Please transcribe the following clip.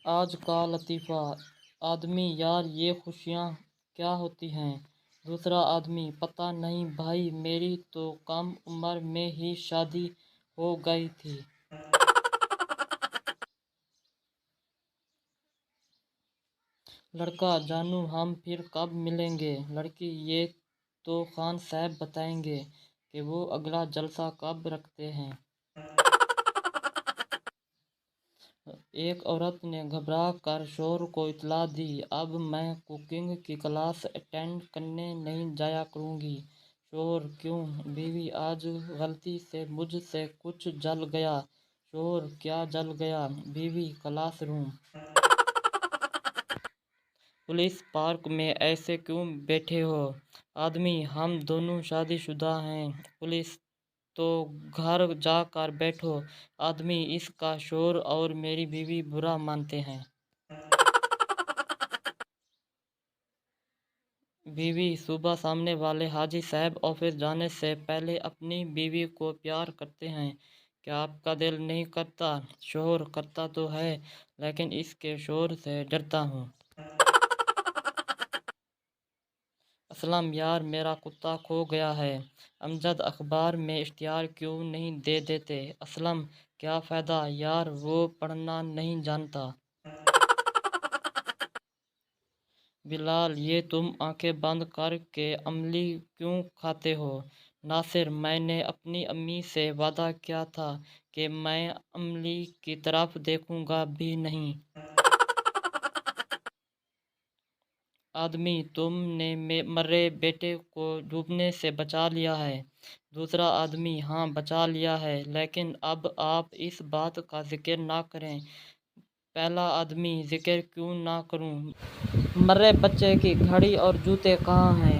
آج کا لطیفہ: آدمی: یار یہ خوشیاں کیا ہوتی ہیں؟ دوسرا آدمی: پتہ نہیں بھائی، میری تو کم عمر میں ہی شادی ہو گئی تھی۔ لڑکا: جانو ہم پھر کب ملیں گے؟ لڑکی: یہ تو خان صاحب بتائیں گے کہ وہ اگلا جلسہ کب رکھتے ہیں۔ ایک عورت نے گھبرا کر شوہر کو اطلاع دی، اب میں کوکنگ کی کلاس اٹینڈ کرنے نہیں جایا کروں گی۔ شوہر: کیوں؟ بیوی: آج غلطی سے مجھ سے کچھ جل گیا۔ شوہر: کیا جل گیا؟ بیوی: کلاس روم۔ پولیس: پارک میں ایسے کیوں بیٹھے ہو؟ آدمی: ہم دونوں شادی شدہ ہیں۔ پولیس: تو گھر جا کر بیٹھو۔ آدمی: اس کا شوہر اور میری بیوی برا مانتے ہیں۔ بیوی: صبح سامنے والے حاجی صاحب آفس جانے سے پہلے اپنی بیوی کو پیار کرتے ہیں، کیا آپ کا دل نہیں کرتا؟ شوہر: کرتا تو ہے، لیکن اس کے شور سے ڈرتا ہوں۔ اسلم: یار میرا کتا کھو گیا ہے۔ امجد: اخبار میں اشتہار کیوں نہیں دے دیتے؟ اسلم: کیا فائدہ یار، وہ پڑھنا نہیں جانتا۔ بلال: یہ تم آنکھیں بند کر کے املی کیوں کھاتے ہو؟ ناصر: میں نے اپنی امی سے وعدہ کیا تھا کہ میں املی کی طرف دیکھوں گا بھی نہیں۔ آدمی: تم نے مرے بیٹے کو ڈوبنے سے بچا لیا ہے۔ دوسرا آدمی: ہاں بچا لیا ہے، لیکن اب آپ اس بات کا ذکر نہ کریں۔ پہلا آدمی: ذکر کیوں نہ کروں؟ مرے بچے کی گھڑی اور جوتے کہاں ہیں؟